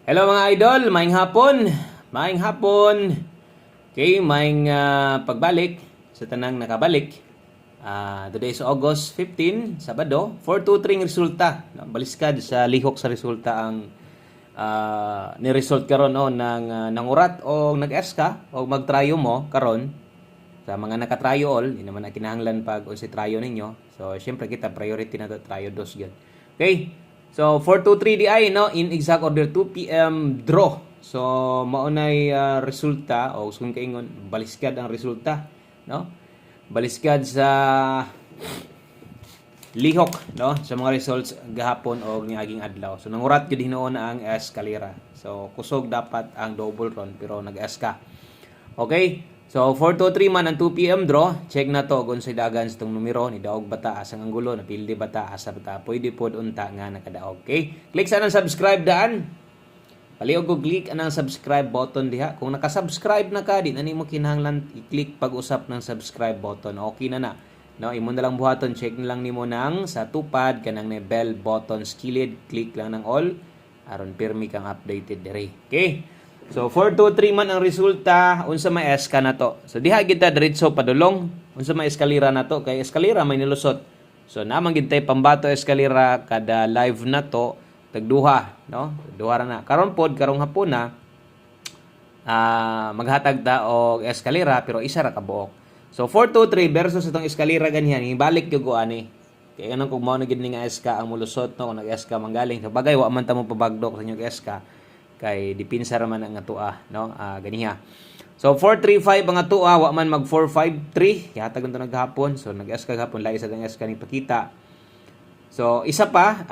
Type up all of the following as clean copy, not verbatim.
Hello mga idol, maayong hapon. Maayong hapon. Okay, maayong pagbalik sa tanang nakabalik. Today is August 15, Sabado. 423 ng resulta. Baliskad sa lihok sa resulta ang ni-result karon ng nangurat o nag-eska o mag-tryo mo karon sa mga naka-tryo all. Hindi naman na kinahanglan pag si tryo ninyo. So, syempre kita priority na to tryo dos gyud. Okay? So, 423 di ay, no? In exact order, 2 p.m. draw. So, maunay resulta, o kung kaingon, baliskad ang resulta, no? Baliskad sa lihok, no? Sa mga results gahapon o niaging adlaw. So, nangurat yun hinoon ang eskalera. So, kusog dapat ang double run, pero nag-eska. Okay? So, 423 man ang 2 p.m. draw. Check na to kung sa dagan sa itong numero. Ni daog bata, asang anggulo, napildi bata, asa bata. Pwede pod unta nga nakadaog. Okay? Click sa nang subscribe daan. Paliog ko click anang subscribe button diha. Kung nakasubscribe na ka, di na mo kinahanglan i-click pag-usap ng subscribe button. Okay na na. No, imo na lang buhaton. Check na lang nimo nang sa tupad kanang ni bell button skilled. Click lang ng all. Aron pirmi kang updated dire. Okay? So 423 man ang resulta, unsa may eska na to. So diha kita diretso padulong, unsa may eskalera na to kay eskalera may nilusot. So namang gid tay pambato eskalera kada live na to tagduha, no? Duha ra na. Karon pod karong hapon na maghatag ta og eskalera pero isa ra ka buok. So 423 versus itong eskalera ganyan, ibalik gyud ko ani. Kay kanang kung mao na gid nga eska ang mulusot no kung nag-eska manggaling. So bagay wa man ta mo pabagdok sa inyong eska. Kay dipinsa raman ang atua, no? Ganiha. So 435 ang atua, wa man mag 453. Yatag nito naghapon. So nag-eska gahapon lahi sa eska ni pakita. So isa pa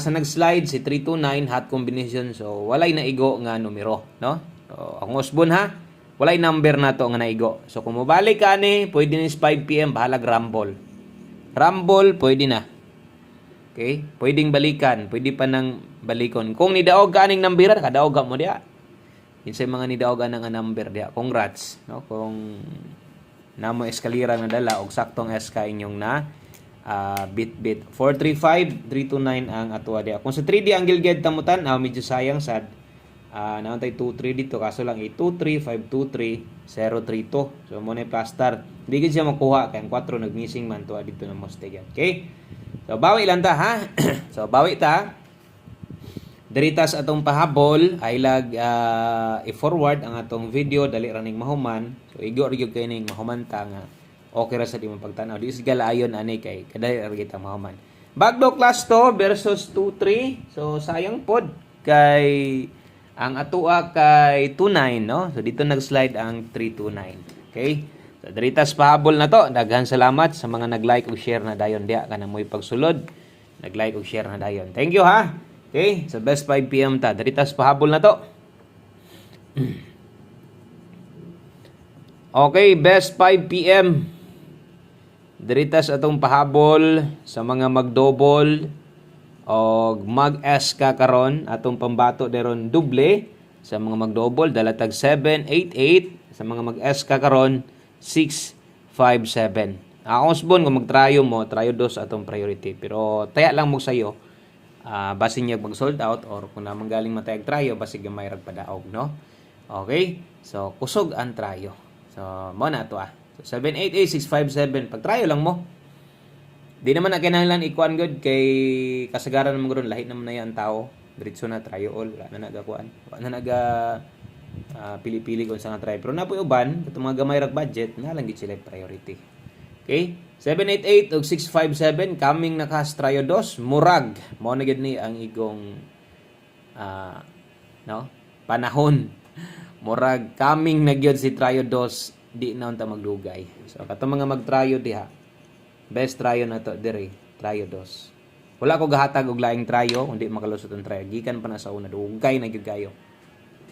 sa nag-slide si 329 hot combination. So walay naigo nga numero, no? So ang usbon ha, walay number na to nga naigo. So kung mobalik ka ni, pwede ni 5 PM bahalag rumble. Rumble pwede na. Okay? Pwedeng balikan, pwede pa nang balikon. Kung nidaog ka aning number, kadaog mo diya. Kinsay mga nidaog anang number diya. Congrats, no? Kung namo eskalera na dala og saktong SK inyong na bit 435 329 ang atwa diya. Kung sa 3D angle guide tamutan, medyo sayang sad. Naantay 23 dito kaso lang 823 523 032. So mo na plaster. Hindi gid siya makuha kay ang 4 nag-missing man tuwa dito na Mustang. Okay? So, bawi lang ta, ha? So, bawi ta. Diritas atong pahabol, ay i-forward ang atong video, dali raning mahuman. So, igo rin kayo ning mahumanta nga. Okay ra sa di mong pagtanaw. Di sigala ayon ani kay kadali ra kita mahuman. Bagdo class to versus 2-3. So, sayang pod kay ang atua kay 2-9, no? So, dito nag-slide ang 3-2-9. Okay? So, diritas pahabol na to. Daghan salamat sa mga nag-like ug share na dayon diya kanang mo'y pagsulod. Nag-like ug share na dayon. Thank you ha. Okay, sa best 5 PM ta. Diritas pahabol na to. Okay, best 5 PM. Diritas atong pahabol sa mga mag-double o mag-eska karon atong pambato deron duble sa mga mag-double dalatag 788 sa mga mag-eska karon 657. Akong usbon kung mag-tryo mo, tryo dos atong priority. Pero taya lang mo sayo, basin niya mag-sold out or kung namang galing matayag tryo, basig yung may ragpadaog, no? Okay? So, kusog ang tryo. So, mo na ito So, 788-657. Pag tryo lang mo, di naman na kinahanglan ikuan good kay kasagaran naman ganoon lahi naman na yan tao. Diretso na tryo all. Wala na nagakuan. Wala na naga pili-pili kung saan na-try. Pero napoy uban, itong mga gamay rag budget, na lang gid sila priority. Okay? 788 o 657, coming na kas tryo dos, murag. Mao na gid ni ang igong panahon. Murag, coming na gyud si tryo dos, di na unta magdugay. So, katong mga mag-tryo diha, best tryo na to, dire, tryo dos. Wala ko gahatag og laing tryo, kundi makalusot ang tryo. Gikan pa na sa una, dugay na gyud kayo.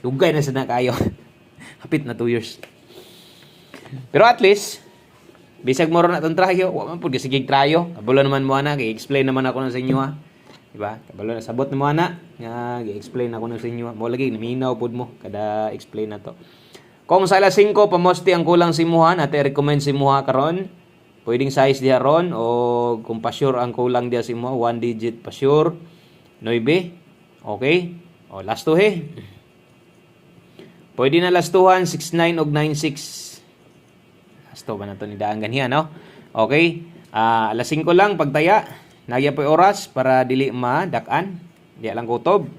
Dugay na sana kayo. Hapit na 2 years. Pero at least, bisag mo ron na itong tryo, wala man po, sige tryo. Kabalo naman mo na, i-explain naman ako na sa inyo ha. Diba? Kabalo na, sabot na mo na, i-explain ako na sa inyo. Mo lagi, naminaw po mo, kada explain na to. Kung sa alas 5, pamosti ang kulang simuhan, at i-recommend simuha karon, pwedeng size diha ron, o kung pa sure ang kulang diha simuha, 1 digit pa sure, 9, okay? O, last 2 he. Pwede na last 2han, 6-9 og 9-6. Last 2 ba na to ni daan ganyan, no? Okay. Alas 5 lang pagtaya. Nagya po oras para dili madakan. Di lang kutob.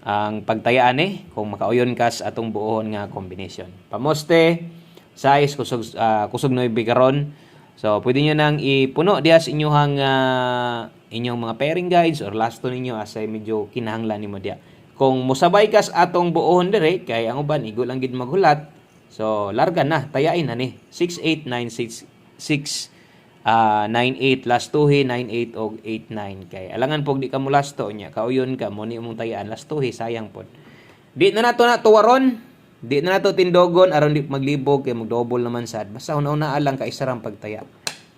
Ang pagtayaan kung makauyon ka sa atong buohon nga combination. Pamoste, size, kusog 9 karon. So, pwede nyo nang ipuno diya sa inyong mga pairing guides or last 2 ninyo asay medyo kinahanglan nimo diya. Kung musabay kas atong buohon dire kay ang uban igo lang gid maghulat. So larga na, tayain na ni. 68 96 98 last 2 98 og 89 kay alangan pog di ka mo last 2 nya kauyon ka mo ni imong tayaan last 2 sayang pod. Di na nato na tuwaron, di na nato tindogon aron di maglibog kay mag-double naman sad. Basta una-una lang ka isa rang pagtaya.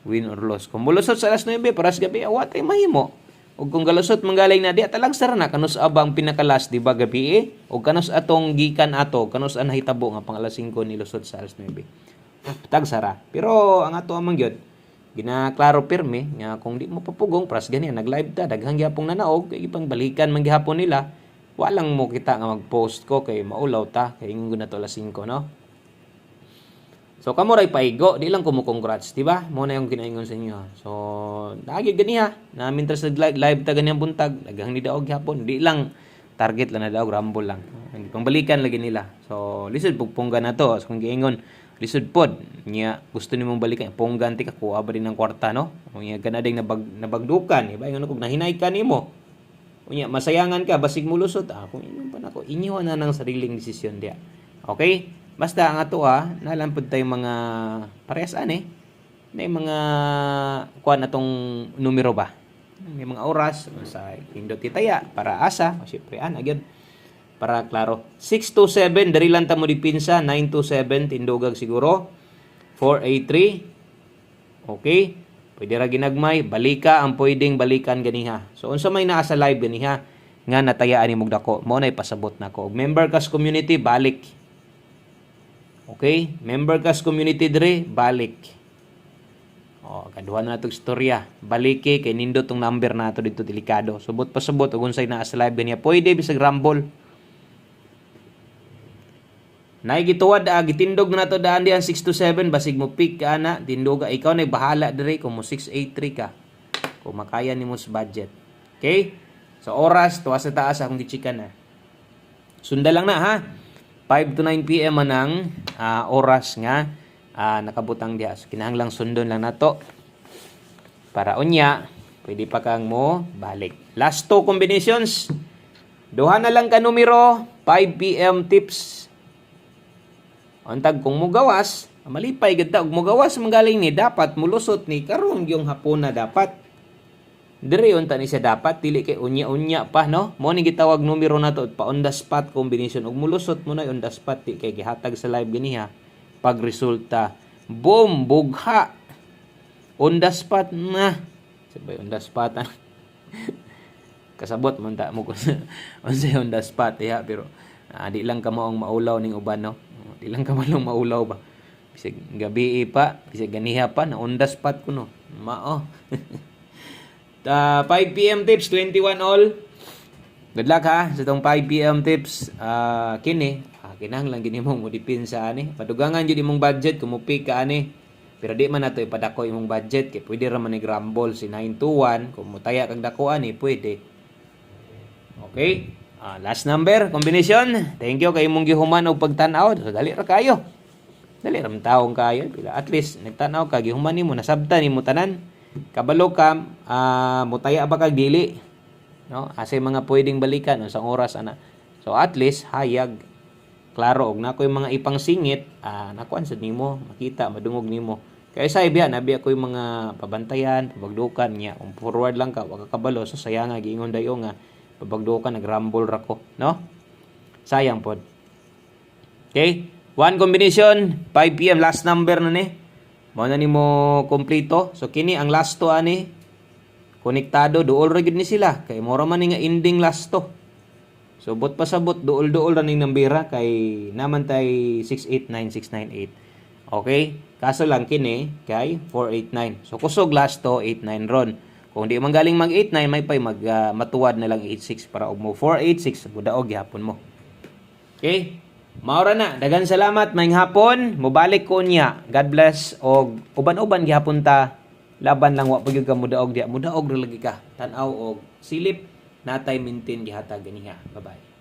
Win or loss. Kung mulusot sa alas 9 paras gabi awat ay mahimo. Ug kung galusot manggaling na di talang sara na kanus abang pinakalas di ba gabi ug kanus atong gikan ato kanus an nahitabo nga pang alas 5 ni lusot sa alas 9. Tag sara. Pero ang ato amang gyud ginaklaro pirme nga kung di mo papugong pras gani nag-live ta daghang gyapong nanaog kay ipang balikan man gihapon nila. Walang mo kita nga mag-post ko kay maulaw ta kay ingon na to alas 5 no. So kamo ray paigo, di lang ko mo congrats, di ba? Mo na yung ginaingon sa inyo. So dagi gani ha. Namin tra sa live ta ganyan buntag, daghang ni daog hapon, di lang target lang na daog rumble lang. Pangbalikan lagi nila. So lisod pugpunggan na to. So kung giingon lisod pod nya gusto nimong balikan punggan ti ka kuha ba din ng kwarta no? Unya kana ding nabagdukan, iba ingon kog nahinay ka nimo. Unya masayangan ka basig mo lusot. Kung ingon pa nako, inyo na ng sariling desisyon dia. Okay? Basta ang ato nalampod tayong mga parehas may mga kuan atong numero ba. May mga oras sa pindot titaya para asa, syempre gyud para klaro. 627 dari lang ta mo dipinsa, 927 tindogag siguro. 483. Okay? Pwede ra ginagmay, balika ang pwedeng balikan ganiha. So unsa may naa sa live ganiha nga natayaan ni dako, mo nay pasabot nako. Member kas community balik. Okay? Member kas community dire, balik. Kaduha na natong istorya. Baliki, kay nindot tong number na ito dito delikado. Subot pa subot, ug unsay naa sa live niya. Pwede, bisag rumble. Naigituwad, gitindog na to daan diyan 627, basig mo pick ka na, tindoga. Ikaw na bahala dire kung mo 683 ka. Kung makaya ni mo sa budget. Okay? So, oras, tuwa sa taas, akong gichika na. Sunda lang na, ha? 5 to 9 p.m. manang oras nga nakabutang diha. So, kinahanglang sundon lang nato para unya pwede pa kang mo balik. Last 2 combinations. Duha na lang ka numero, 5 p.m. tips. Untag kung mo gawas, malipay gid ta ug mo gawas manggaling ni dapat mulusot ni karon yung hapon na dapat. Dire unta ni siya dapat dili kay unya-unya pa no. Mo ni gitawag numero nato pa on the spot combination ug mulusot mo na on the spot di kay gihatag sa live ganiha. Pag resulta, boom, bugha. On the spot na. Sabay on the spot. Kasabot man ta mo kun unsay on the spot pero di lang ka maong maulaw ning uban no. Di lang ka malong maulaw ba. Bisag gabi pa, bisag ganiha pa na on the spot kuno. Mao. 5 p.m. tips, 21 all. Good luck ha sa itong 5 p.m. tips. Kini, kinahanglan gini mong mudipin sa padugangan yun imong budget, kumupi ka Pero di man nato ipadako imong budget, kaya pwede raman ni Grumble si 921. Kung mutaya kag dako pwede. Okay? Last number, combination. Thank you kay imong gihuman og pagtan-aw. So, dali ra kayo. Dali ra taong kayo. At least, nagtan-aw ka, gihuman nimo, nasabtan nimo tanan. Kabalo ka, mutaya ba kag dili? No? Asay mga pwedeng balikan sa oras ana. So at least hayag klaro og nako yung mga ipang singit, nakuan sad nimo, makita madungog nimo. Kay sa ibiya nabi ako yung mga pabantayan, pabagdukan niya. Kung forward lang ka, wag ka kabalo, so sayang nga giingon dayo nga pabagdukan nagrumble ra ko, no? Sayang pod. Okay? One combination, 5 p.m. last number na ni. Mao na nimo kompleto. So kini ang last to konektado duol ra gid ni sila kay mora man nga ending last to. So bot pasabot duol-duol ra ning nambira kay naman tay 689698. Okay? Kaso lang kini kay 489. So kusog last to 89 ron. Kung di man galing mag 8-9, may pay matuwad na lang 8-6 para og mo 4-8-6 budaog gihapon mo. Okay? Maura na, dagan salamat maayong hapon. Mobalik ko niya. God bless og uban-uban gihapon ta. Laban lang wa pagyud ka mudaog diha. Mudaog ra lagi ka. Tan-aw og silip natay maintain gihatag ganiha. Bye-bye.